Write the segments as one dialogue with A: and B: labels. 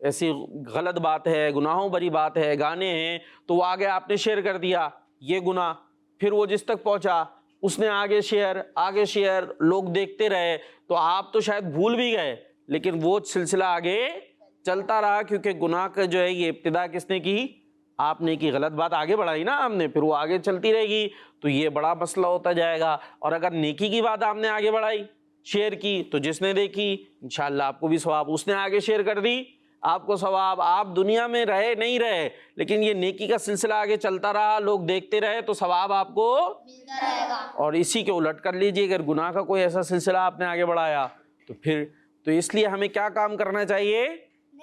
A: ایسی غلط بات ہے، گناہوں بری بات ہے، گانے ہیں، تو وہ آگے آپ نے شیئر کر دیا یہ گناہ، پھر وہ جس تک پہنچا اس نے آگے شیئر، لوگ دیکھتے رہے، تو آپ تو شاید بھول بھی گئے، لیکن وہ سلسلہ آگے چلتا رہا، کیونکہ گناہ کا جو ہے یہ ابتدا کس نے کی؟ آپ نے کی، غلط بات آگے بڑھائی نا آپ نے، پھر وہ آگے چلتی رہے گی، تو یہ بڑا مسئلہ ہوتا جائے گا۔ اور اگر نیکی کی بات آپ نے آگے بڑھائی، شیئر کی، تو جس نے دیکھی انشاءاللہ آپ کو بھی ثواب، اس نے آگے شیئر کر دی آپ کو ثواب، آپ دنیا میں رہے نہیں رہے لیکن یہ نیکی کا سلسلہ آگے چلتا رہا، لوگ دیکھتے رہے، تو ثواب آپ کو ملتا رہے گا۔ اور اسی کے الٹ کر لیجئے، اگر گناہ کا کوئی ایسا سلسلہ آپ نے آگے بڑھایا تو اس لیے ہمیں کیا کام کرنا چاہیے؟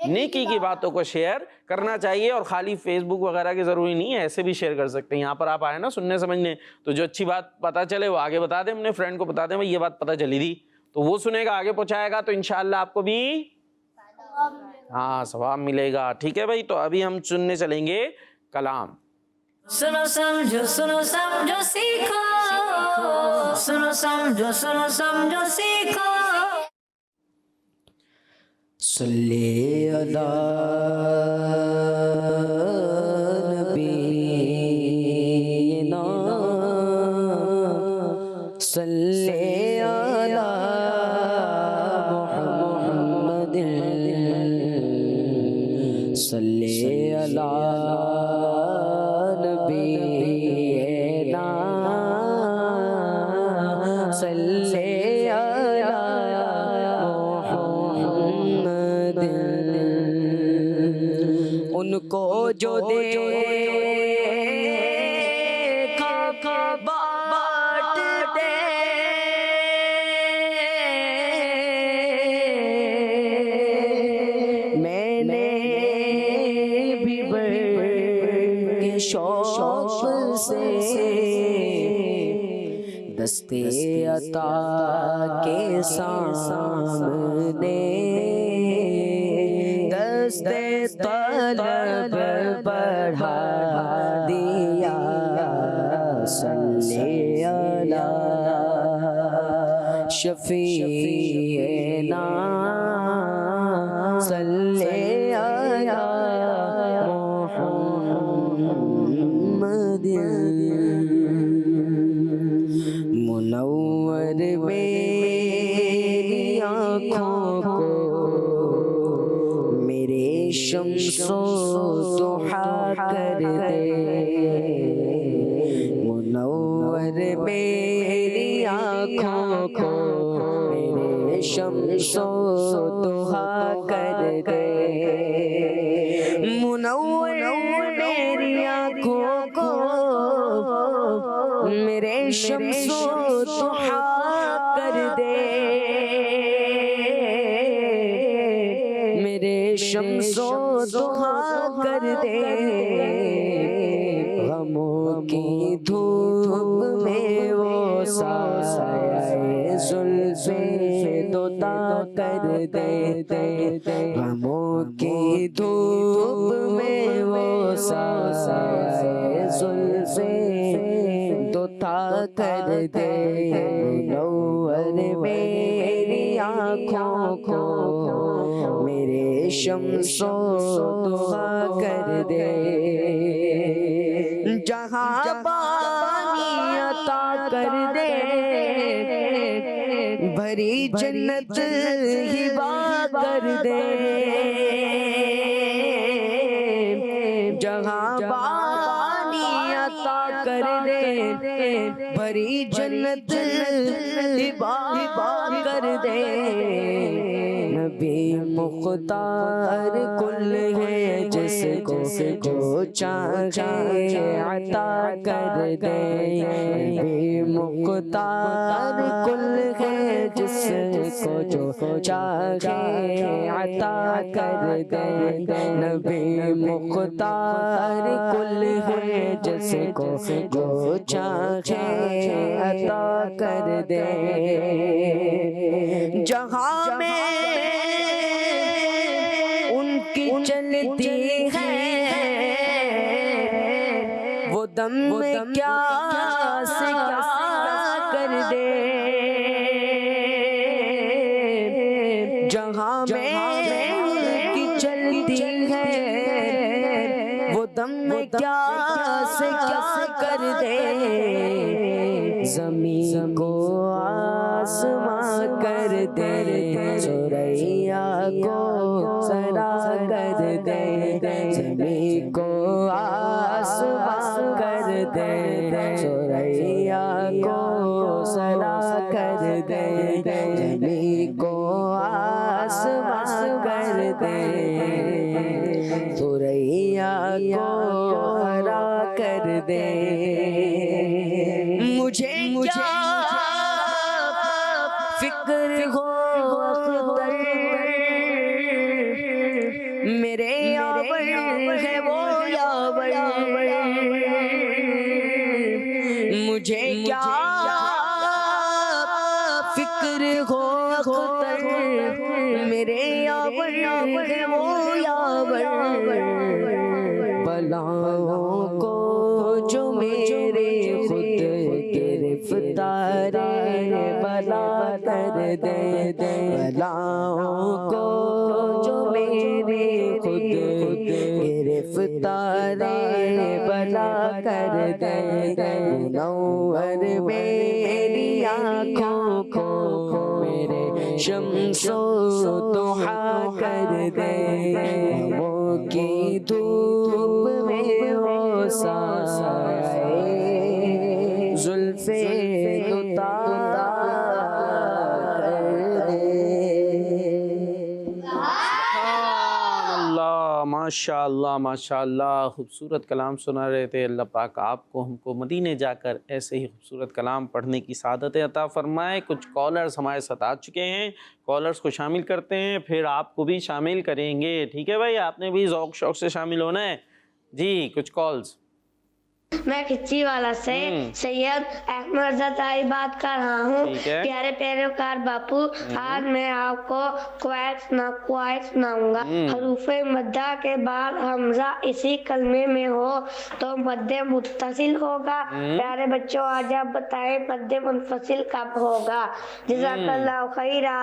A: نیکی کی باتوں کو شیئر کرنا چاہیے، اور خالی فیس بک وغیرہ کی ضروری نہیں ہے، ایسے بھی شیئر کر سکتے ہیں۔ یہاں پر آپ آئے نا سننے سمجھنے، تو جو اچھی بات پتہ چلے وہ آگے بتا دیں، اپنے فرینڈ کو بتا دیں بھائی یہ بات پتہ چلی تھی، تو وہ سنے گا، آگے پہنچائے گا، تو انشاءاللہ آپ کو بھی ثواب ملے گا۔ ٹھیک ہے بھائی، تو ابھی ہم سننے چلیں گے کلام۔
B: سنو سمجھو سیکھو، سنو سمجھو سیکھو۔
C: صلی علی نبینا، صلی علی محمد، صلی علی نبینا، صلی علی محمد۔ ان کو جو دیکھا بانٹ دے، میں نے بھی بڑھ کے شوق سے دستے عطا کے سامنے دستے طلب بڑھا دیا، صلی علی شفیعنا، صلی علی محمد۔ منور میری آنکھوں کو میرے شمس و ضحیٰ کر دے، منور میری آنکھوں کو میرے شمس و ضحیٰ کر دے، منور میری آنکھوں کو میرے شمس و ضحیٰ کر دے، میرے شمس و ضحیٰ کر دے، غموں کی دھوپ میں وہ سایہ زلف دوتا کر دے، غموں کی دھوپ میں وہ سایہ زلف دوتا کر دے، منور میری آنکھوں کو میرے شمس و ضحیٰ کر دے، جہاں پانی عطا کر دے، بھری جنت ہبا کر دے، جہاں پانی عطا کر دے، بھری جنت ہبا کر دے، نبی مختار کل ہے جس کو جو چاہے عطا کر دے، نبی مختار کل ہے جس کو جو چاہے عطا کر دے، نبی مختار کل ہے جس کو جو چاہے عطا کر دے، جہاں میں ان کی چلتی ہے وہ دم میں کیا سے کیا کر دے، جہاں میں ان کی چلتی دم کیا سے کیا کر دے، زمین کو آسماں کر دے، ثریا کو ذرا کر دے، زمین کو آسماں کر دے، ثریا کو ذرا کر دے، زمین کو آسماں کر دے، ثریا کو ہرا کر دے۔ مجھے کیا فکر ہو اختر، میرے یاور ہے وہ یاور، مجھے کیا فکر ہو اختر، میرے یاور ہے وہ یاور، بلاؤں کو جو میرے خود گرفتار بلا کر دے، بلاؤں کو جو میرے خود گرفتار بلا کر دے، منور میری آنکھوں کو میرے شمس و ضحیٰ کر دے، وہ کی دھوپ میں وہ سائے زلف دوتا کر دے۔
A: ماشاء اللہ ماشاء اللہ، خوبصورت کلام سنا رہے تھے۔ اللہ پاک آپ کو ہم کو مدینے جا کر ایسے ہی خوبصورت کلام پڑھنے کی سعادت عطا فرمائے۔ کچھ کالرز ہمارے ساتھ آ چکے ہیں، کالرز کو شامل کرتے ہیں، پھر آپ کو بھی شامل کریں گے، ٹھیک ہے بھائی؟ آپ نے بھی ذوق شوق سے شامل ہونا ہے جی۔ کچھ کالز۔
D: میں کھچی والا سے سید احمد رضا طاہری بات کر رہا ہوں۔ پیارے پیروکار باپو، آج میں آپ کو کویت سناؤں گا۔ حروف مدہ کے بعد حمزہ اسی کلمے میں ہو تو مد متصل ہوگا۔ پیارے بچوں، آج آپ بتائیں مد منفصل کب ہوگا؟ جزاک اللہ خیرا۔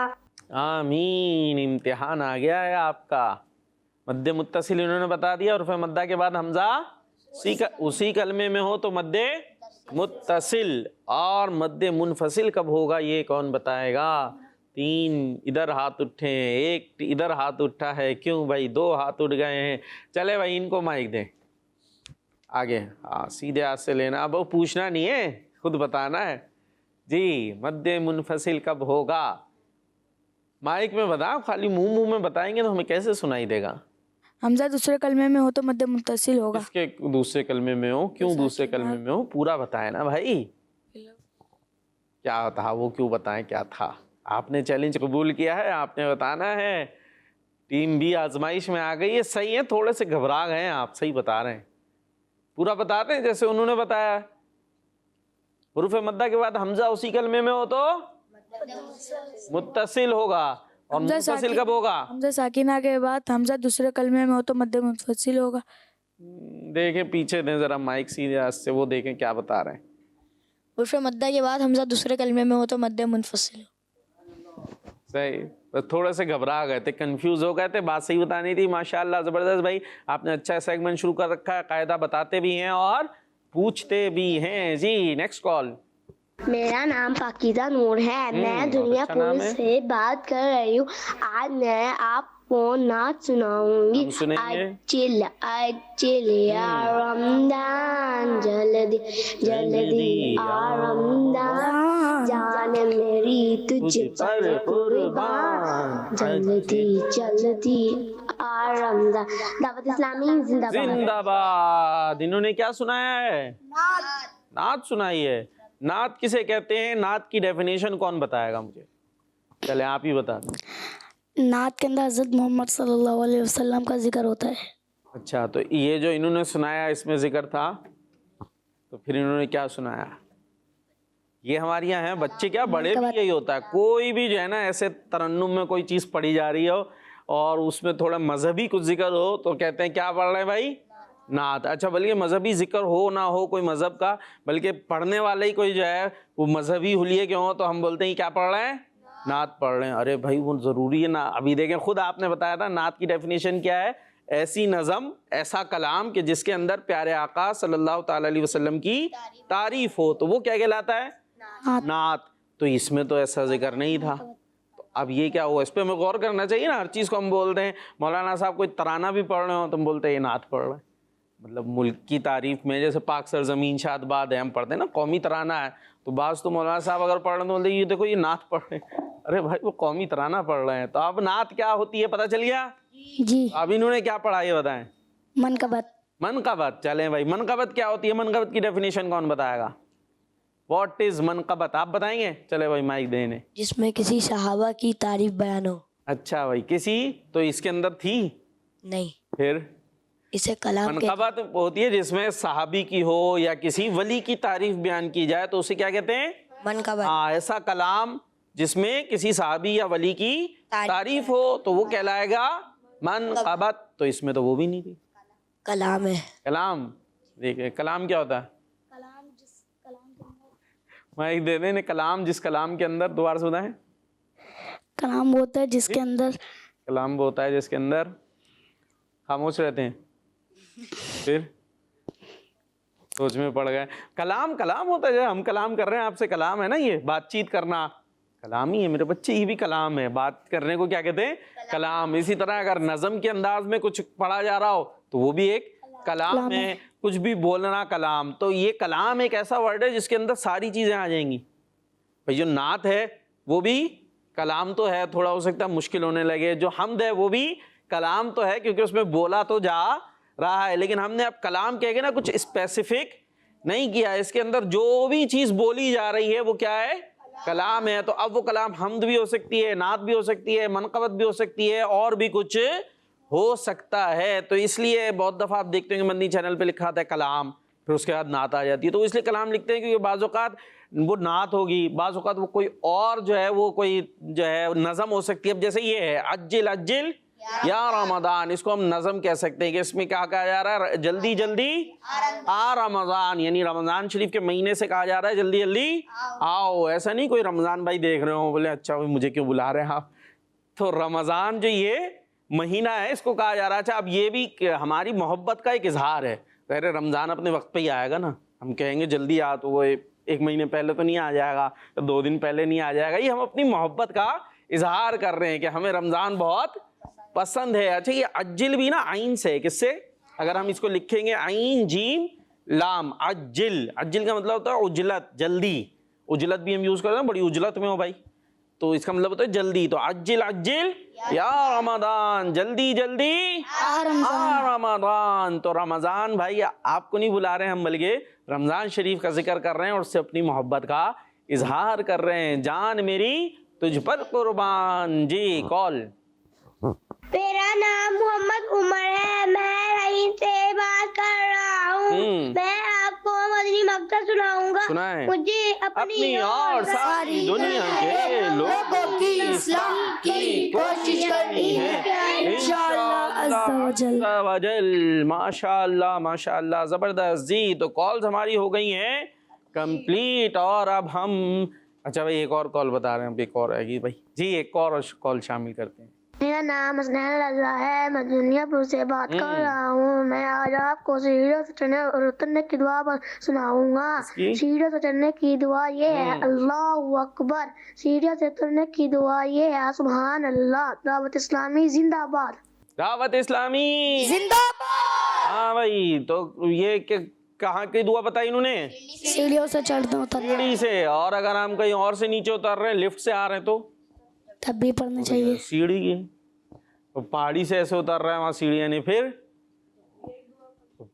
A: آمین۔ امتحان آ گیا ہے آپ کا۔ مد متصل انہوں نے بتا دیا، حروف مدہ کے بعد حمزہ اسی کلمے میں ہو تو مد متصل، اور مد منفصل کب ہوگا یہ کون بتائے گا؟ 3 ادھر ہاتھ اٹھے ہیں، 1 ادھر ہاتھ اٹھا ہے، کیوں بھائی 2 ہاتھ اٹھ گئے ہیں؟ چلے بھائی ان کو مائک دیں آگے، سیدھے ہاتھ سے لینا، اب وہ پوچھنا نہیں ہے، خود بتانا ہے جی۔ مد منفصل کب ہوگا؟ مائک میں بتا، خالی منہ میں بتائیں گے تو ہمیں کیسے سنائی دے گا؟
E: حمزہ دوسرے کلمے میں ہو تو مد متصل ہوگا۔
A: اس کے دوسرے کلمے میں ہو، کیوں دوسرے کلمے میں ہو؟ پورا بتائے نا بھائی، کیا تھا وہ، کیوں بتائیں کیا تھا؟ آپ نے چیلنج قبول کیا ہے، آپ نے بتانا ہے۔ ٹیم بھی آزمائش میں آ گئی ہے، صحیح ہے، تھوڑے سے گھبرا گئے ہیں آپ، صحیح بتا رہے ہیں، پورا بتاتے ہیں جیسے انہوں نے بتایا۔ حروف مدہ کے بعد حمزہ اسی کلمے میں ہو تو متصل ہوگا، اور منفصل کب ہوگا؟
E: حمزہ ساکنہ کے بعد حمزہ دوسرے کلمے میں ہو تو مد منفصل ہوگا۔
A: دیکھیں پیچھے دیں ذرا مائک سیدھے ہاتھ سے، وہ دیکھیں کیا بتا رہے ہیں۔
E: حروف مدہ کے بعد حمزہ دوسرے کلمے میں ہو تو مد منفصل ہو۔
A: صحیح، بس تھوڑے سے گھبرا گئے تھے، کنفیوز ہو گئے تھے، بات صحیح بتانی تھی۔ ماشاءاللہ زبردست بھائی، آپ نے اچھا سیگمنٹ شروع کر رکھا ہے، قاعدہ بتاتے بھی ہیں اور پوچھتے بھی ہیں جی۔ Next call.
D: میرا نام پاکیزہ نور ہے، میں دنیا پور سے بات کر رہی ہوں۔ آج میں آپ کو نعت سناؤں گی۔ اچل اچل یا رمضان، جلدی جلدی آ رمضان، جان میری تجھ پر قربان، جلدی جلدی آ رمضان۔ دعوت اسلامی زندہ باد۔
A: زندہ باد۔ انہوں نے کیا سنایا ہے؟ نعت سنائی ہے۔ نعت کسے کہتے ہیں؟ نعت کی ڈیفینیشن کون بتائے گا مجھے؟ چلے آپ ہی بتا دیں۔
E: نعت کے اندر حضرت محمد صلی اللہ علیہ وسلم کا ذکر ہوتا ہے۔
A: اچھا، تو یہ جو انہوں نے سنایا اس میں ذکر تھا، تو پھر انہوں نے کیا سنایا؟ یہ ہمارے یہاں ہیں بچے، کیا بڑے بھی یہی ہوتا ہے، کوئی بھی جو ہے نا ایسے ترنم میں کوئی چیز پڑھی جا رہی ہو اور اس میں تھوڑا مذہبی کچھ ذکر ہو تو کہتے ہیں کیا پڑھ رہے ہیں بھائی؟ نعت۔ اچھا، بلکہ مذہبی ذکر ہو نہ ہو کوئی مذہب کا، بلکہ پڑھنے والے ہی کوئی جو ہے وہ مذہبی حلیے کے ہوں تو ہم بولتے ہیں کیا پڑھ رہے ہیں؟ نعت پڑھ رہے ہیں۔ ارے بھائی وہ ضروری ہے نا، ابھی دیکھیں خود آپ نے بتایا تھا نعت کی ڈیفینیشن کیا ہے؟ ایسی نظم، ایسا کلام کہ جس کے اندر پیارے آقا صلی اللہ تعالی علیہ وسلم کی تعریف ہو، تو وہ کیا کہلاتا ہے؟ نعت۔ تو اس میں تو ایسا ذکر نہیں تھا، تو اب یہ کیا ہوا؟ اس پہ ہمیں غور کرنا چاہیے نا۔ ہر چیز کو ہم بولتے ہیں، مولانا صاحب کوئی ترانہ بھی پڑھ رہے ہو تو ہم بولتے ہیں یہ نعت پڑھ رہے ہیں، مطلب ملک کی تعریف میں، جیسے پاک سرزمین شاد باد ہے ہم پڑھتے ہیں نا، قومی ترانہ ہے، تو بعض تو مولانا صاحب اگر پڑھ رہے ہیں تو بولتے ہیں یہ دیکھو یہ نعت پڑھ رہے ہیں۔ ارے بھائی وہ قومی ترانہ پڑھ رہے ہیں، تو اب نعت کیا ہوتی ہے پتہ چل گیا؟
E: جی
A: اب انہوں نے کیا پڑھا یہ بتائیں؟
E: منقبت۔
A: منقبت۔ چلیں بھائی منقبت کیا ہوتی ہے؟ منقبت کی ڈیفینیشن کون بتائے گا؟ واٹ از منقبت؟ آپ بتائیں گے؟ چلے بھائی مائک دیں انہیں۔
C: جس میں کسی صحابہ کی تعریف بیان ہو۔
A: اچھا بھائی، کسی تو اس کے اندر تھی؟
C: نہیں،
A: پھر
C: اسے کلام کے
A: منقبت ہوتی ہے جس میں صحابی کی ہو یا کسی ولی کی تعریف بیان کی جائے، تو اسے کیا کہتے ہیں؟
C: منقبت۔
A: ہاں، ایسا کلام جس میں کسی صحابی یا ولی کی تعریف ہو تو وہ کہلائے گا منقبت۔ تو اس میں تو وہ بھی نہیں تھی،
C: کلام ہے۔
A: کلام۔ دیکھیں کلام کیا ہوتا ہے؟ مائک دے دیں۔ کلام جس کلام کے اندر، دوبارہ سنا ہے؟
E: کلام وہ ہوتا ہے جس کے اندر،
A: کلام وہ ہوتا ہے جس کے اندر خاموش رہتے ہیں۔ پھر سوچ میں پڑ گئے۔ کلام کلام ہوتا ہے، ہم کلام کر رہے ہیں آپ سے، کلام ہے نا، یہ بات چیت کرنا کلام ہی ہے میرے بچے، یہ بھی کلام ہے۔ بات کرنے کو کیا کہتے ہیں؟ کلام۔ اسی طرح اگر نظم کے انداز میں کچھ پڑھا جا رہا ہو تو وہ بھی ایک کلام ہے، کچھ بھی بولنا کلام۔ تو یہ کلام ایک ایسا ورڈ ہے جس کے اندر ساری چیزیں آ جائیں گی۔ بھائی جو نعت ہے وہ بھی کلام تو ہے، تھوڑا ہو سکتا ہے مشکل ہونے لگے۔ جو حمد ہے وہ بھی کلام تو ہے کیونکہ اس میں بولا تو جا رہا ہے، لیکن ہم نے اب کلام کہہ کے نا کچھ اسپیسیفک نہیں کیا، اس کے اندر جو بھی چیز بولی جا رہی ہے وہ کیا ہے؟ کلام ہے۔ تو اب وہ کلام حمد بھی ہو سکتی ہے، نعت بھی ہو سکتی ہے، منقبت بھی ہو سکتی ہے، اور بھی کچھ ہو سکتا ہے۔ تو اس لیے بہت دفعہ آپ دیکھتے ہیں کہ مدنی چینل پہ لکھا آتا ہے کلام، پھر اس کے بعد نعت آ جاتی ہے۔ تو اس لیے کلام لکھتے ہیں کیونکہ بعض اوقات وہ نعت ہوگی، بعض اوقات وہ کوئی اور جو ہے وہ کوئی جو ہے نظم ہو سکتی ہے۔ اب جیسے یہ ہے عجل عجل یا رمضان، اس کو ہم نظم کہہ سکتے ہیں کہ اس میں کیا کہا جا رہا ہے؟ جلدی جلدی آ رمضان، یعنی رمضان شریف کے مہینے سے کہا جا رہا ہے جلدی جلدی آؤ۔ ایسا نہیں کوئی رمضان بھائی دیکھ رہے ہوں بولے اچھا مجھے کیوں بلا رہے ہیں آپ۔ تو رمضان جو یہ مہینہ ہے اس کو کہا جا رہا ہے۔ اچھا اب یہ بھی ہماری محبت کا ایک اظہار ہے۔ ظاہر رمضان اپنے وقت پہ ہی آئے گا نا، ہم کہیں گے جلدی آ تو وہ ایک مہینے پہلے تو نہیں آ جائے گا، 2 دن پہلے نہیں آ جائے گا۔ یہ ہم اپنی محبت کا اظہار کر رہے ہیں کہ ہمیں رمضان بہت پسند ہے۔ اچھا یہ عجل بھی نا عین سے، کس سے؟ اگر ہم اس کو لکھیں گے عین جیم لام، عجل، عجل کا مطلب ہوتا ہے عجلت، جلدی۔ عجلت بھی ہم یوز کرتے ہیں، بڑی عجلت میں ہو بھائی، تو اس کا مطلب ہوتا ہے جلدی۔ تو عجل عجل یا رمضان، جلدی جلدی آ رمضان۔ تو رمضان بھائی آپ کو نہیں بلا رہے ہیں ہم، بلکہ رمضان شریف کا ذکر کر رہے ہیں اور اس سے اپنی محبت کا اظہار کر رہے ہیں۔ جان میری تجھ پر قربان۔ جی کال۔
D: میرا نام محمد عمر ہے، میں رحیم سے بات کر رہا ہوں۔ میں آپ کو مدنی مقطع سناؤں گا۔
A: سنائیں۔
D: مجھے
A: اپنی اور ساری دنیا کے لوگوں کی اصلاح کی کوشش کرنی ہے انشاءاللہ عز و جل۔ ماشاءاللہ ماشاءاللہ، زبردست جی۔ تو کالز ہماری ہو گئی ہیں کمپلیٹ، اور اب ہم اچھا بھائی ایک اور کال بتا رہے ہیں، اب ایک اور آئے گی بھائی جی، ایک اور کال شامل کرتے ہیں۔
D: میرا نام حسنین رضا ہے، میں دنیا پور سے بات کر رہا ہوں۔ میں آج آپ کو سیڑھیوں سے چڑھنے اور اترنے کی دعا سناؤں گا۔ سیڑھیوں سے چڑھنے کی دعا یہ ہے اللہ اکبر، سیڑھیوں سے اترنے کی دعا یہ ہے سبحان اللہ۔ دعوت اسلامی زندہ باد،
A: دعوت اسلامی
C: زندہ باد۔
A: ہاں بھائی، تو یہ کہاں کی دعا بتائی انہوں نے؟
E: سیڑھیوں سے چڑھتے اترتے
A: سیڑھی سے، اور اگر ہم کہیں اور سے نیچے اتر رہے ہیں، لفٹ سے آ رہے ہیں تو
E: تب بھی پڑھنا چاہیے۔
A: سیڑھی کی پہاڑی سے ایسے اتر رہے ہیں، وہاں سیڑھیاں نہیں، پھر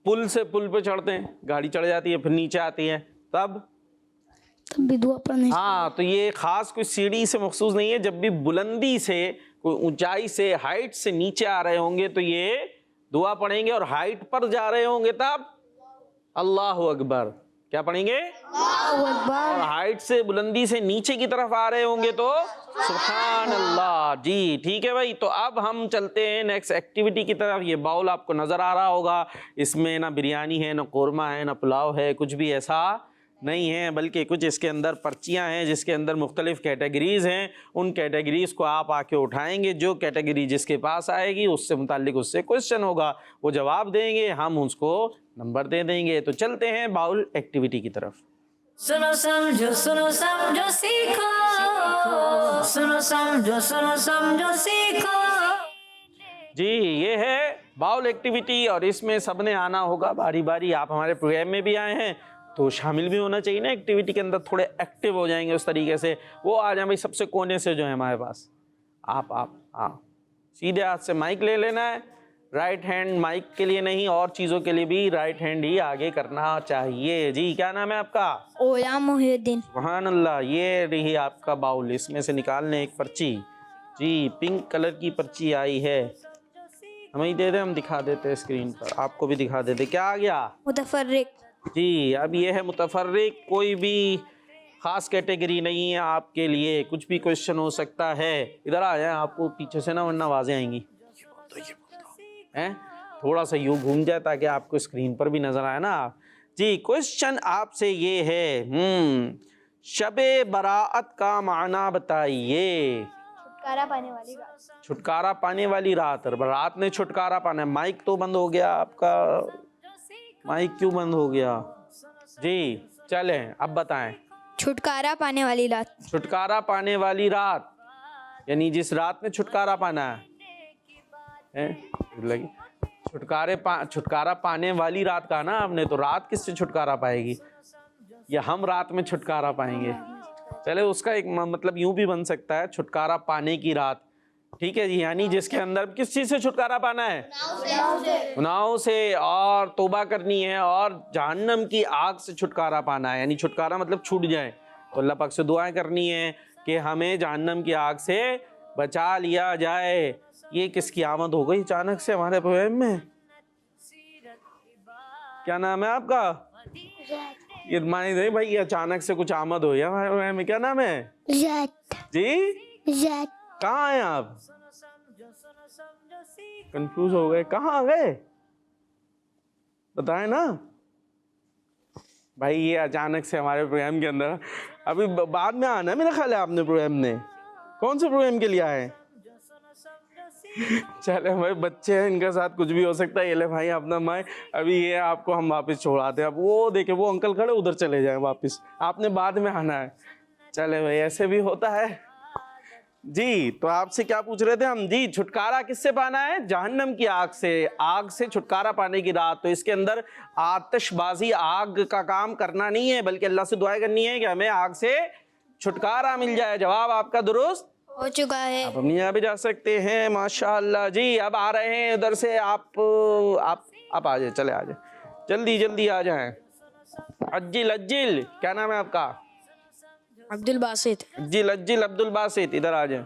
A: پل سے پل پہ چڑھتے ہیں، گاڑی چڑھ جاتی ہے، پھر نیچے آتی ہے، تب
E: بھی دعا پڑھنی چاہیے۔
A: ہاں۔ تو یہ خاص کوئی سیڑھی سے مخصوص نہیں ہے، جب بھی بلندی سے، کوئی اونچائی سے، ہائٹ سے نیچے آ رہے ہوں گے تو یہ دعا پڑھیں گے، اور ہائٹ پر جا رہے ہوں گے تب اللہ اکبر کیا پڑھیں گے؟ اور ہائٹ سے، بلندی سے نیچے کی طرف آ رہے ہوں گے تو سبحان اللہ۔ جی ٹھیک ہے بھائی، تو اب ہم چلتے ہیں نیکسٹ ایکٹیویٹی کی طرف۔ یہ باؤل آپ کو نظر آ رہا ہوگا، اس میں نہ بریانی ہے، نہ قورمہ ہے، نہ پلاؤ ہے، کچھ بھی ایسا نہیں ہیں، بلکہ کچھ اس کے اندر پرچیاں ہیں جس کے اندر مختلف کیٹیگریز ہیں. ان کیٹیگریز کو آپ آ کے اٹھائیں گے. جو کیٹیگری جس کے پاس آئے گی اس سے متعلق اس سے کوشچن ہوگا، وہ جواب دیں گے، ہم اس کو نمبر دے دیں گے. تو چلتے ہیں باؤل ایکٹیویٹی کی طرف.
B: سنو سمجھو سیکھو. سنو سمجھو سیکھو.
A: جی یہ ہے باؤل ایکٹیویٹی، اور اس میں سب نے آنا ہوگا باری باری. آپ ہمارے پروگرام میں بھی آئے ہیں تو شامل بھی ہونا چاہیے نا ایکٹیویٹی کے اندر، تھوڑے ایکٹیو ہو جائیں گے اس طریقے سے. وہ آ جائیں بھائی سب سے کونے سے جو ہے ہمارے پاس. آپ ہاں سیدھے ہاتھ سے مائک لے لینا ہے. رائٹ ہینڈ مائک کے لیے نہیں، اور چیزوں کے لیے بھی رائٹ ہینڈ ہی آگے کرنا چاہیے. جی کیا نام ہے آپ کا؟
E: اولا محی الدین.
A: سبحان اللہ. یہ رہی آپ کا باؤل. اس میں سے نکال لیں ایک پرچی. جی پنک کلر کی پرچی آئی ہے، ہمیں دے دیں، ہم دکھا دیتے اسکرین پر، آپ کو بھی دکھا دیتے. کیا آ گیا؟
E: متفرق.
A: جی اب یہ ہے متفرق. کوئی بھی خاص کیٹیگری نہیں ہے آپ کے لیے، کچھ بھی کوشچن ہو سکتا ہے. ادھر آ جائیں، آپ کو پیچھے سے نا ورنہ آوازیں آئیں گی. تھوڑا سا یوں گھوم جائے تاکہ آپ کو اسکرین پر بھی نظر آئے نا. جی کوشچن آپ سے یہ ہے، شب براءت کا معنی بتائیے. چھٹکارا پانے والی رات. رات میں چھٹکارا پانا ہے. مائک تو بند ہو گیا آپ کا، مائک کیوں بند ہو گیا؟ جی چلیں اب بتائیں.
E: چھٹکارا پانے والی رات.
A: چھٹکارا پانے والی رات یعنی جس رات میں چھٹکارا پانا ہے. چھٹکارا پانے والی رات کا نا آپ نے، تو رات کس سے چھٹکارا پائے گی؟ یا ہم رات میں چھٹکارا پائیں گے؟ چلے اس کا ایک مطلب یوں بھی بن سکتا ہے، چھٹکارا پانے کی رات. ٹھیک ہے جی، یعنی جس کے اندر کس چیز سے چھٹکارا پانا ہے؟ گناہوں سے، اور توبہ کرنی ہے، اور جہنم کی آگ سے چھٹکارا پانا ہے. یعنی چھٹکارا مطلب چھوٹ جائے. تو اللہ پاک سے دعائیں کرنی ہے کہ ہمیں جہنم کی آگ سے بچا لیا جائے. یہ کس کی آمد ہو گئی اچانک سے ہمارے پروگرام میں؟ کیا نام ہے آپ کا؟ یہ مانی دے بھائی، اچانک سے کچھ آمد ہوئی ہے ہمارے پروگرام میں. کیا نام ہے؟ جی کہاں ہیں آپ؟ کنفیوز ہو گئے، کہاں آ گئے بتائیں نا بھائی. یہ اچانک سے ہمارے پروگرام کے اندر، ابھی بعد میں آنا ہے میرا خیال ہے آپ نے پروگرام نے. کون سے پروگرام کے لیے آئے؟ چلے بھائی بچے ہیں، ان کے ساتھ کچھ بھی ہو سکتا ہے. یہ لے بھائی اپنا مائک، ابھی یہ آپ کو ہم واپس چھوڑاتے ہیں. اب وہ دیکھیں وہ انکل کھڑے، ادھر چلے جائیں واپس، آپ نے بعد میں آنا ہے. چلے بھائی ایسے بھی ہوتا ہے. جی تو آپ سے کیا پوچھ رہے تھے ہم؟ جی چھٹکارا کس سے پانا ہے؟ جہنم کی آگ سے. آگ سے چھٹکارا پانے کی رات. تو اس کے اندر آتش بازی، آگ کا کام کرنا نہیں ہے، بلکہ اللہ سے دعائیں کرنی ہے کہ ہمیں آگ سے چھٹکارا مل جائے. جواب آپ کا درست
E: ہو چکا ہے.
A: آپ اپنی یہاں بھی جا سکتے ہیں. ماشاءاللہ. جی اب آ رہے ہیں ادھر سے. آپ آ جائیں، چلے آ جائیں، جلدی آ جائیں. اجل کیا نام ہے آپ کا؟
E: عبد الباسط.
A: اجل عبد الباسط. ادھر آ جائیں.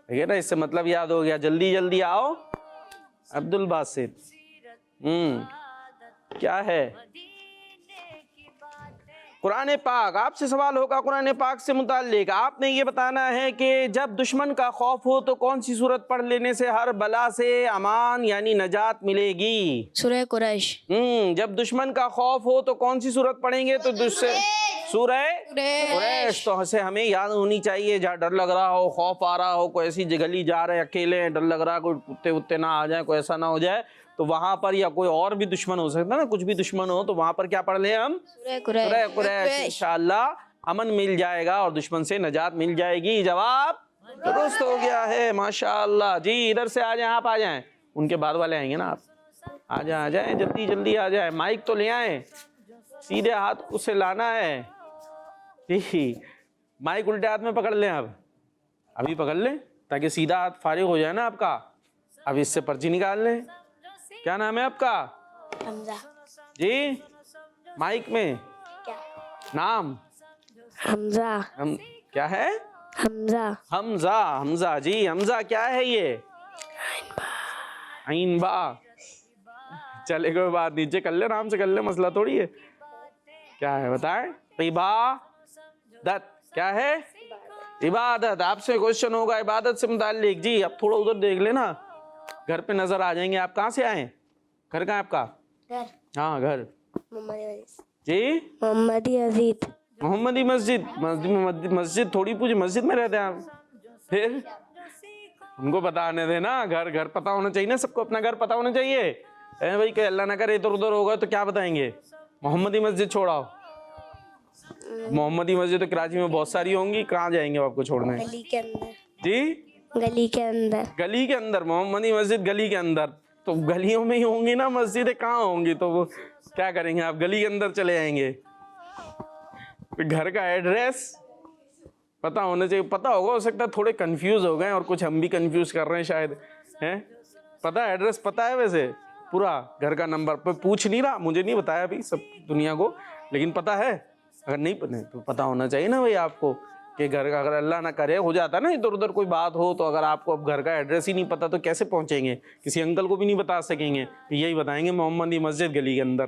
A: ٹھیک ہے نا، اس سے مطلب یاد ہو گیا. جلدی آؤ عبد الباسط. کیا ہے؟ قرآن پاک. آپ سے سوال ہوگا قرآن پاک سے متعلق. آپ نے یہ بتانا ہے کہ جب دشمن کا خوف ہو تو کون سی سورت پڑھ لینے سے ہر بلا سے امان یعنی نجات ملے گی؟
E: سورہ قریش.
A: جب دشمن کا خوف ہو تو کون سی سورت پڑھیں گے؟ تو سورہ قریش. تو اسے ہمیں یاد ہونی چاہیے. جہاں ڈر لگ رہا ہو، خوف آ رہا ہو، کوئی ایسی گلی جا رہے اکیلے ہیں، ڈر لگ رہا ہے کوئی کتے وتے نہ آ جائیں، کوئی ایسا نہ ہو جائے، تو وہاں پر یا کوئی اور بھی دشمن ہو سکتا ہے نا، کچھ بھی دشمن ہو، تو وہاں پر کیا پڑھ لیں ہم؟ سورہ قریش. انشاءاللہ امن مل جائے گا اور دشمن سے نجات مل جائے گی. جواب درست ہو گیا ہے. ماشاءاللہ. جی ادھر سے آ جائیں، آپ آ جائیں. ان کے بعد والے آئیں گے نا. آپ آ جائیں جلدی آ جائیں. مائک تو لے آئیں، سیدھے ہاتھ اسے لانا ہے. جی مائک الٹے ہاتھ میں پکڑ لیں. ابھی پکڑ لیں تاکہ سیدھا ہاتھ فارغ ہو جائے نا آپ کا. اب اس سے پرچی نکال لیں. کیا نام ہے آپ کا؟
D: حمزہ.
A: جی مائک میں نام
D: حمزہ.
A: کیا ہے؟ حمزہ. جی حمزہ کیا ہے یہ؟ عین با. چلے کوئی بات، نیچے کر لے، آرام سے کر لے، مسئلہ تھوڑی ہے. کیا ہے بتائیں؟ عبادت. کیا ہے؟ عبادت. آپ سے کوشچن ہوگا عبادت سے متعلق. جی اب تھوڑا ادھر دیکھ لینا، گھر پہ نظر آ جائیں گے. آپ کہاں سے آئے ہیں؟ گھر کہاں ہے آپ کا؟
D: گھر.
A: ہاں گھر. جی
D: محمدی مسجد.
A: محمدی مسجد. مسجد تھوڑی پوچھ مسجد میں رہتے ہیں آپ. پھر ان کو بتانے دے نا, گھر پتا ہونا چاہیے نا, سب کو اپنا گھر پتا ہونا چاہیے. بھائی کہ اللہ نہ کرے ادھر ادھر ہوگا تو کیا بتائیں گے, محمدی مسجد چھوڑاؤ. محمدی مسجد تو کراچی میں بہت ساری ہوں گی, کہاں جائیں گے آپ کو چھوڑنے؟
D: گلی کے اندر.
A: جی
D: گلی کے اندر.
A: گلی کے اندر محمدی مسجد گلی کے اندر, تو گلیوں میں ہی ہوں گی نا مسجدیں, کہاں ہوں گی؟ تو وہ کیا کریں گے آپ, گلی کے اندر چلے جائیں گے. گھر کا ایڈریس پتا ہونا چاہیے. پتا ہوگا, ہو سکتا ہے تھوڑے کنفیوز ہو گئے اور کچھ ہم بھی کنفیوز کر رہے ہیں شاید. ہیں پتا ایڈریس پتا ہے ویسے پورا, گھر کا نمبر پوچھ نہیں رہا, مجھے نہیں بتایا ابھی سب دنیا کو, لیکن پتا ہے. اگر نہیں پتا تو پتا ہونا چاہیے نا بھائی آپ کو کہ گھر کا, اگر اللہ نہ کرے ہو جاتا نا ادھر ادھر کوئی بات ہو, تو اگر آپ کو اب گھر کا ایڈریس ہی نہیں پتا تو کیسے پہنچیں گے؟ کسی انکل کو بھی نہیں بتا سکیں گے, یہی بتائیں گے محمدی مسجد گلی کے اندر,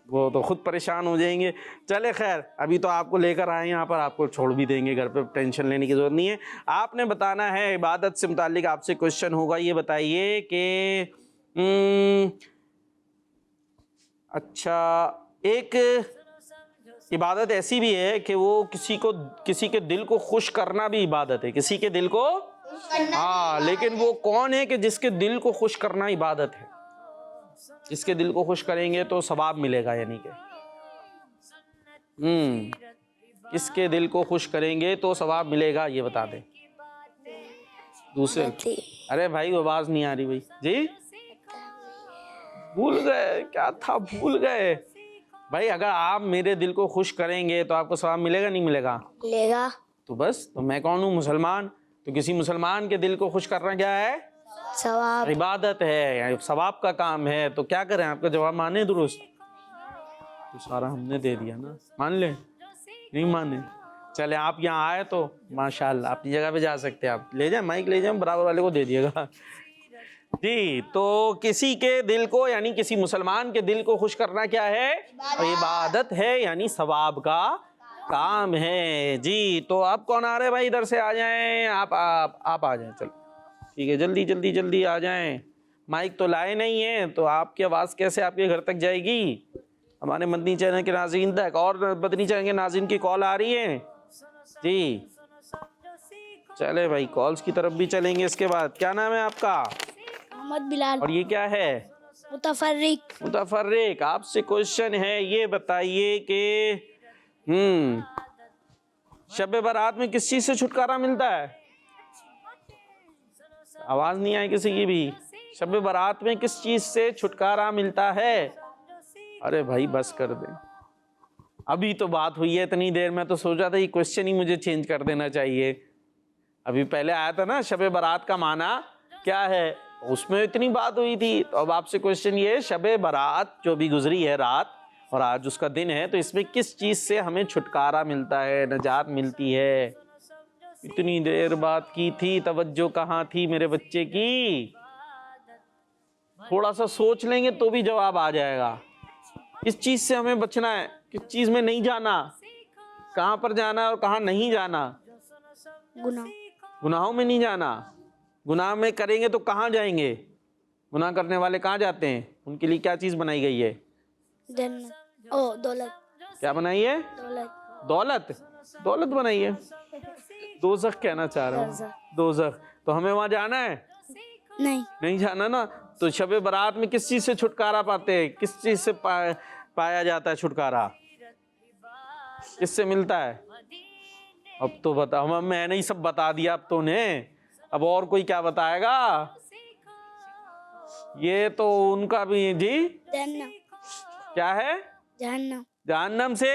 A: وہ تو خود پریشان ہو جائیں گے. چلے خیر, ابھی تو آپ کو لے کر آئے یہاں پر, آپ کو چھوڑ بھی دیں گے گھر پہ, ٹینشن لینے کی ضرورت نہیں ہے. آپ نے بتانا ہے عبادت سے متعلق آپ سے کوشچن ہوگا. یہ بتائیے کہ اچھا ایک عبادت ایسی بھی ہے کہ وہ کسی کے دل کو خوش کرنا بھی عبادت ہے, کسی کے دل کو, ہاں, لیکن وہ کون ہے کہ جس کے دل کو خوش کرنا عبادت ہے؟ جس کے دل کو خوش کریں گے تو ثواب ملے گا, یعنی کہ اس کے دل کو خوش کریں گے تو ثواب ملے گا, یہ بتا دیں. دوسرے, ارے بھائی آواز نہیں آ رہی بھائی. جی بھول گئے کیا تھا, بھول گئے بھائی. اگر آپ میرے دل کو خوش کریں گے تو آپ کو ثواب ملے گا نہیں ملے گا؟
D: لے گا.
A: تو بس, تو میں کون ہوں؟ مسلمان. تو کسی مسلمان کے دل کو خوش کرنا کیا ہے؟
D: ثواب.
A: عبادت ہے, ثواب کا کام ہے. تو کیا کریں, آپ کا جواب مانے درست؟ تو سارا ہم نے دے دیا نا, مان لیں نہیں مانے؟ چلے آپ یہاں آئے تو ماشاءاللہ اپنی جگہ پہ جا سکتے ہیں, آپ لے جائیں مائک, لے جائیں برابر والے کو دے دیے گا. جی تو کسی کے دل کو, یعنی کسی مسلمان کے دل کو خوش کرنا کیا ہے؟ عبادت ہے, یعنی ثواب کا کام ہے. جی تو اب کون آ رہے بھائی, ادھر سے آ جائیں آپ آ جائیں. چلو ٹھیک ہے, جلدی آ جائیں. مائک تو لائے نہیں ہیں تو آپ کی آواز کیسے آپ کے گھر تک جائے گی؟ ہمارے مدنی چینل کے ناظرین تک, اور مدنی چینل کے ناظرین کی کال آ رہی ہے. جی چلے بھائی, کالز کی طرف بھی چلیں گے. اس کے بعد کیا نام ہے آپ کا؟
E: محمد بلال.
A: اور یہ کیا ہے؟ متفرق. آپ سے کوشچن ہے, یہ بتائیے کہ شب برات میں کس چیز سے چھٹکارا ملتا ہے؟ آواز نہیں آئی کسی کی بھی. شب برات میں کس چیز سے چھٹکارا ملتا ہے؟ ارے بھائی بس کر دیں, ابھی تو بات ہوئی ہے اتنی دیر میں, تو سوچا تھا یہ کوشچن ہی مجھے چینج کر دینا چاہیے. ابھی پہلے آیا تھا نا شب برات کا معنی کیا ہے, اس میں اتنی بات ہوئی تھی. تو اب آپ سے کوشچن یہ ہے, شب برات جو بھی گزری ہے رات اور آج اس کا دن ہے, تو اس میں کس چیز سے ہمیں چھٹکارا ملتا ہے, نجات ملتی ہے؟ اتنی دیر بات کی تھی, توجہ کہاں تھی میرے بچے کی؟ تھوڑا سا سوچ لیں گے تو بھی جواب آ جائے گا. کس چیز سے ہمیں بچنا ہے, کس چیز میں نہیں جانا, کہاں پر جانا اور کہاں نہیں جانا؟ گناہوں میں نہیں جانا. گناہ میں کریں گے تو کہاں جائیں گے؟ گناہ کرنے والے کہاں جاتے ہیں؟ ان کے لیے کیا چیز بنائی گئی ہے؟
E: دولت.
A: کیا بنائی ہے؟ دولت بنائی ہے. دوزخ کہنا چاہ رہا ہوں, دوزخ. تو ہمیں وہاں جانا ہے؟ نہیں جانا نا. تو شب برات میں کس چیز سے چھٹکارا پاتے ہیں, کس چیز سے پایا جاتا ہے چھٹکارا, کس سے ملتا ہے؟ اب تو بتا, میں نے ہی سب بتا دیا اب تو نے, اب اور کوئی کیا بتائے گا؟ یہ تو ان کا بھی. جی کیا ہے؟ جہنم سے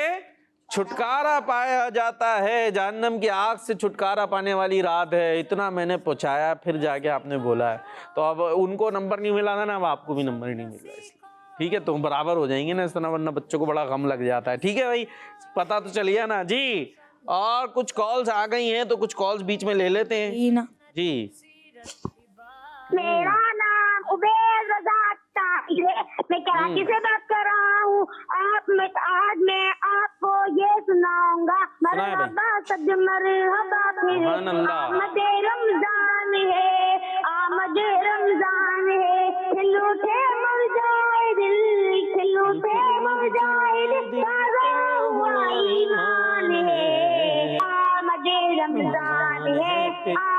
A: چھٹکارا پایا جاتا ہے, جہنم کی آگ سے چھٹکارا پانے والی رات ہے. اتنا میں نے پہنچایا, پھر جا کے آپ نے بولا ہے. تو اب ان کو نمبر نہیں ملا تھا نا, اب آپ کو بھی نمبر ہی نہیں مل رہا, اس لیے ٹھیک ہے, تو برابر ہو جائیں گے نا اس طرح, ورنہ بچوں کو بڑا غم لگ جاتا ہے. ٹھیک ہے بھائی, پتا تو چل گیا نا. جی اور کچھ کالز آ گئی ہیں تو کچھ کالز بیچ میں لے لیتے ہیں. جی
F: میرا نام عبید رضا طاہر ہے, میں کراچی سے بات کر رہا ہوں. آج میں آپ کو یہ سناؤں گا. مرحبا سب مرحبا پھر آمد رمضان ہے, آمد رمضان ہے. کھل اٹھے مر جائے دل, کھل اٹھے مر جائے دل,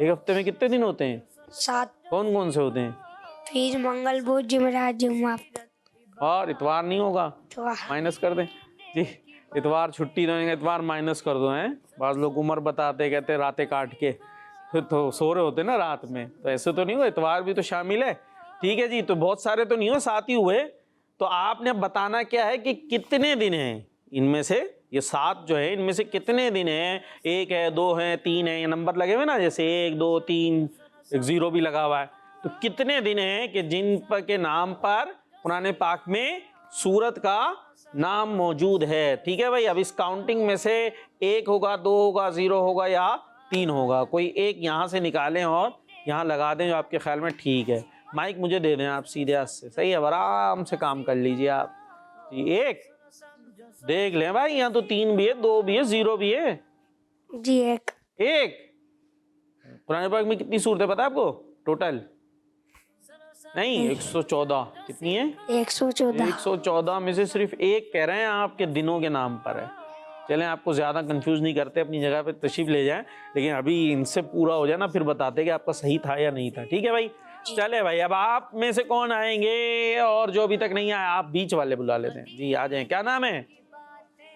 A: ایک ہفتے میں کتنے دن ہوتے ہیں؟
C: 7.
A: کون کون سے ہوتے ہیں؟
C: پھر منگل بدھ جمعرات جمعہ
A: اور اتوار نہیں ہوگا؟ مائنس کر دیں جی، اتوار چھٹی دیں گے، اتوار مائنس کر دو ہیں. بعض لوگ عمر بتاتے کہتے راتیں کاٹ کے تو سو رہے ہوتے نا رات میں، تو ایسے تو نہیں ہوا، اتوار بھی تو شامل ہے. ٹھیک ہے جی، تو بہت سارے تو نہیں ہوئے، 7 ہی ہوئے. تو آپ نے بتانا کیا ہے کہ کتنے دن ہیں ان میں سے، یہ 7 جو ہے ان میں سے کتنے دن ہیں. 1 ہے، 2 ہیں، 3 ہیں، یہ نمبر لگے ہوئے نا، جیسے 1 2 3، ایک 0 بھی لگا ہوا ہے. تو کتنے دن ہیں کہ جن پر کے نام پر قرآن پاک میں سورت کا نام موجود ہے. ٹھیک ہے بھائی، اب اس کاؤنٹنگ میں سے 1 ہوگا، 2 ہوگا، 0 ہوگا یا 3 ہوگا. کوئی ایک یہاں سے نکالیں اور یہاں لگا دیں جو آپ کے خیال میں ٹھیک ہے. مائک مجھے دے دیں آپ سیدھے ہاتھ سے، صحیح ہے، آرام سے کام کر لیجئے آپ جی. 1 دیکھ لیں بھائی، یہاں تو 3 بھی ہے، 2 بھی ہے، 0 بھی ہے
C: جی.
A: 1. قرآن پاک میں کتنی صورتیں پتہ ہے آپ کو ٹوٹل؟ نہیں، 114. کتنی ہے؟
C: 114.
A: 114 میں سے صرف 1 کہہ رہے ہیں آپ کے دنوں کے نام پر ہے. چلیں آپ کو زیادہ کنفیوز نہیں کرتے، اپنی جگہ پہ تشریف لے جائیں، لیکن ابھی ان سے پورا ہو جائے نا پھر بتاتے کہ آپ کا صحیح تھا یا نہیں تھا. ٹھیک ہے بھائی، چلے بھائی. اب آپ میں سے کون آئیں گے اور جو ابھی تک نہیں آیا، آپ بیچ والے بلا لیتے ہیں جی. آ جائیں، کیا نام ہے؟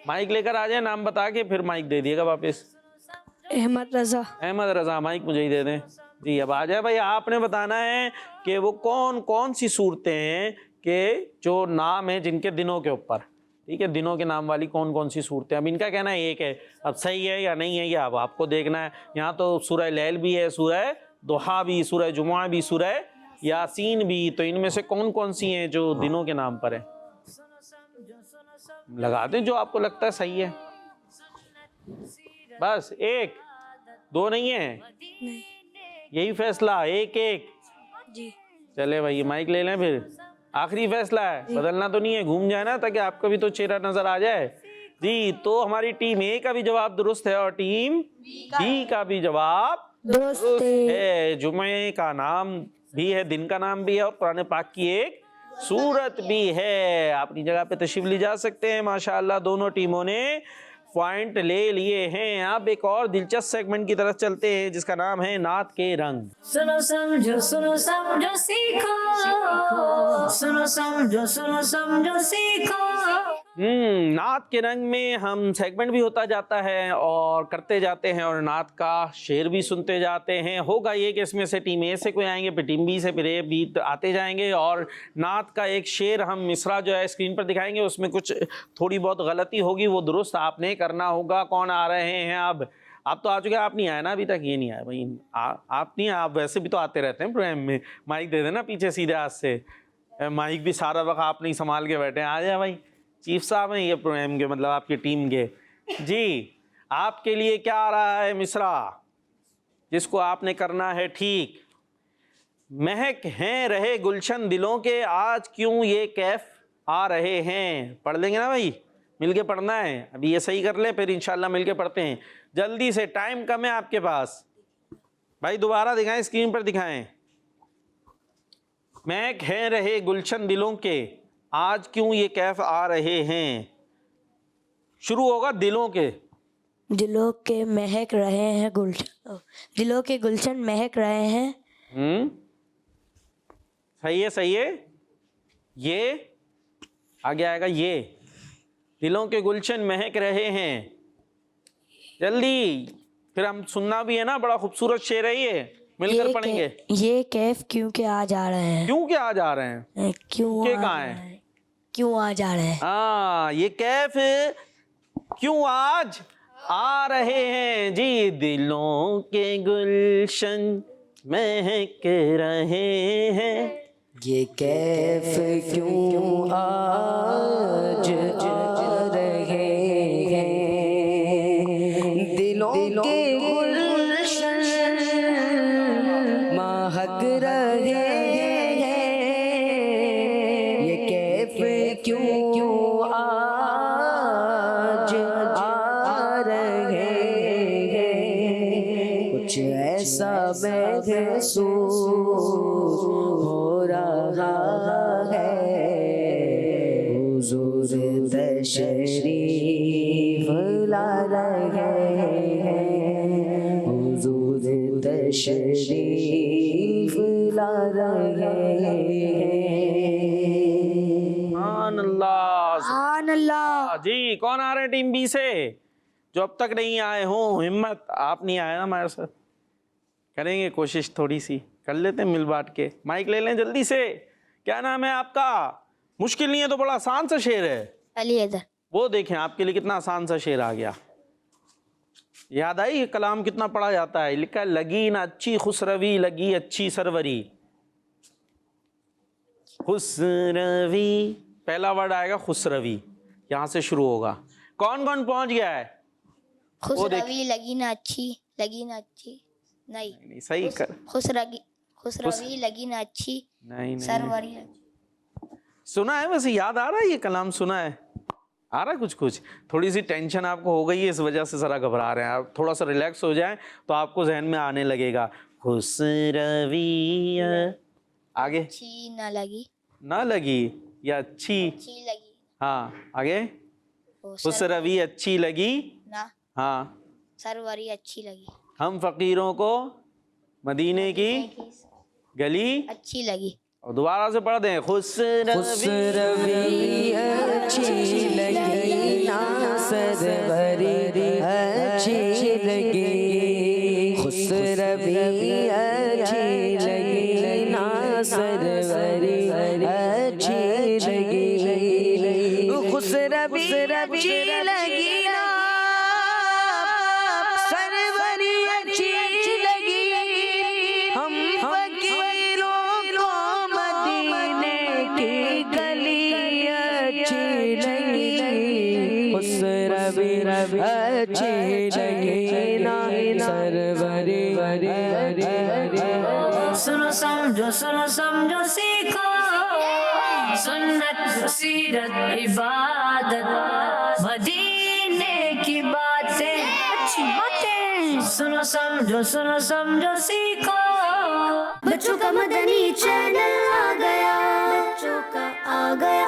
A: مائک لے کر آ جائیں، نام بتا کے پھر مائک دے دیے گا واپس.
C: احمد رضا.
A: احمد رضا، مائک مجھے ہی دے دیں جی. اب آ جائے بھائی، آپ نے بتانا ہے کہ وہ کون کون سی صورتیں ہیں کہ جو نام ہیں جن کے دنوں کے اوپر. ٹھیک ہے، دنوں کے نام والی کون کون سی صورتیں. اب ان کا کہنا ہے 1 ہے، اب صحیح ہے یا نہیں ہے یہ اب آپ کو دیکھنا ہے. یہاں تو سورہ لیل بھی ہے، سورہ ضحیٰ بھی، سورہ جمعہ بھی، سورہ یاسین بھی. تو ان میں سے کون کون سی ہیں جو دنوں کے نام پر ہیں؟ لگا دیں جو آپ کو لگتا ہے صحیح ہے. بس 1 2 نہیں ہے، یہی فیصلہ 1 1
C: جی.
A: چلے بھائی، مائک لے لیں پھر. آخری فیصلہ ہے، بدلنا تو نہیں ہے، گھوم جائے نا تاکہ آپ کا بھی تو چہرہ نظر آ جائے جی. تو ہماری ٹیم A کا بھی جواب درست ہے اور ٹیم B کا بھی جواب درست ہے. جمعے کا نام بھی ہے، دن کا نام بھی ہے، اور قرآن پاک کی ایک سورت بھی ہے. اپنی جگہ پہ تشریف لے جا سکتے ہیں. ماشاءاللہ دونوں ٹیموں نے پوائنٹ لے لیے ہیں. اب ایک اور دلچسپ سیگمنٹ کی طرف چلتے ہیں جس کا نام ہے نعت کے رنگ.
B: سنو سمجھو سیکھو، سنو سمجھو سیکھو.
A: نعت کے رنگ میں ہم سیگمنٹ بھی ہوتا جاتا ہے اور کرتے جاتے ہیں اور نعت کا شعر بھی سنتے جاتے ہیں. ہوگا یہ کہ اس میں سے ٹیم A سے کوئی آئیں گے، پھر ٹیم B سے، پھر A B آتے جائیں گے اور نعت کا ایک شعر ہم مصرع جو ہے اسکرین پر دکھائیں گے. اس میں کچھ تھوڑی بہت غلطی ہوگی، وہ درست آپ نے کرنا ہوگا. کون آ رہے ہیں؟ اب تو آ چکے، آپ نہیں آئے نا ابھی تک؟ یہ نہیں آئے بھائی، آپ نہیں، آپ ویسے بھی تو آتے رہتے ہیں پروگرام میں. مائک دے دینا پیچھے سیدھے ہاتھ سے، مائک بھی سارا وقت آپ نہیں سنبھال کے بیٹھے. آ جائے بھائی، چیف صاحب ہیں یہ پروگرام کے، مطلب آپ کی ٹیم کے جی. آپ کے لیے کیا آ رہا ہے مصرع جس کو آپ نے کرنا ہے ٹھیک. مہک ہیں رہے گلشن دلوں کے، آج کیوں یہ کیف آ رہے ہیں. پڑھ لیں گے نا بھائی، مل کے پڑھنا ہے. ابھی یہ صحیح کر لیں پھر انشاءاللہ مل کے پڑھتے ہیں. جلدی سے، ٹائم کم ہے آپ کے پاس بھائی. دوبارہ دکھائیں، اسکرین پر دکھائیں. مہک ہیں رہے گلشن دلوں کے، آج کیوں یہ کیف آ رہے ہیں. شروع ہوگا دلوں کے.
C: دلوں کے مہک رہے ہیں گلشن، دلوں کے گلشن مہک رہے ہیں.
A: صحیح ہے، صحیح ہے. یہ آگے آئے گا، یہ دلوں کے گلشن مہک رہے ہیں. جلدی، پھر ہم سننا بھی ہے نا، بڑا خوبصورت شعر ہے یہ، مل کر پڑھیں گے.
C: یہ کیف کیوں کہ آ جا رہے ہیں.
A: کیوں کہ آ جا رہے ہیں؟
C: کیوں
A: کہاں ہے؟
C: کیوں آ جا رہے ہیں.
A: ہاں، یہ کیف کیوں آج آ رہے ہیں جی. دلوں کے گلشن مہک رہے ہیں،
C: یہ کیف کیوں آج آ رہے ہیں. دلوں کے گلشن مہک رہے ہیں، یہ کیف کیوں آج آ رہے ہیں. کچھ ایسا محسوس ہو رہا ہے، حضور تشریف لا رہے ہیں، حضور
G: تشریف لا رہے ہیں.
A: سبحان اللہ.
C: سبحان اللہ.
A: جی کون آ رہے ہیں ٹیم بی سے جو اب تک نہیں آئے ہوں؟ ہمت، آپ نہیں آئے نا ہمارے ساتھ، کریں گے کوشش تھوڑی سی، کر لیتے ہیں مل بانٹ کے. مائک لے لیں جلدی سے. کیا نام ہے آپ کا؟ مشکل نہیں ہے تو بڑا آسان سا شعر ہے.
E: علی حیدر.
A: وہ دیکھیں آپ کے لیے کتنا آسان سا شعر آ گیا. یاد آئی یہ کلام کتنا پڑھا جاتا ہے؟ لکھا ہے لگی نہ اچھی خسروی لگی اچھی سروری. خسروی پہلا ورڈ آئے گا خسروی، یہاں سے شروع ہوگا. کون کون پہنچ گیا ہے؟
E: خسروی لگی نہ اچھی، لگی نہ اچھی نہیں،
A: صحیح کر.
E: خسروی لگی نہ اچھی
A: نہیں
E: سروری.
A: سنا ہے ویسے، یاد آ رہا ہے یہ کلام؟ سنا ہے؟ آ رہا ہے کچھ کچھ؟ تھوڑی سی ٹینشن آپ کو ہو گئی ہے اس وجہ سے ذرا گھبرا رہے ہیں. آپ تھوڑا سا ریلیکس ہو جائیں تو آپ کو ذہن میں آنے لگے گا. خسروی آگے
E: اچھی نہ لگی،
A: نہ لگی یا اچھی؟
E: اچھی لگی.
A: ہاں آگے. خسروی اچھی لگی،
E: نہ
A: ہاں.
E: سروری اچھی لگی.
A: ہم فقیروں کو مدینے کی گلی
E: اچھی لگی.
A: اور دوبارہ سے پڑھ دیں.
G: خسروی اچھی لگی نا سروری اچھی لگی. خسروی اچھی لگی نا سروری اچھی لگی. خسروی اچھی لگی نا سروری اچھی لگی. ہم فقیروں کو مدینے کی گلی اچھی لگی. خسروی اچھی لگی نا سروری.
B: سنو سمجھو سنو سمجھو سیکھو سنت سیرت عبادت مدینے کی باتیں اچھی باتیں. سنو سمجھو سیکھو.
D: بچوں کا مدنی چینل آ گیا، بچوں کا آ گیا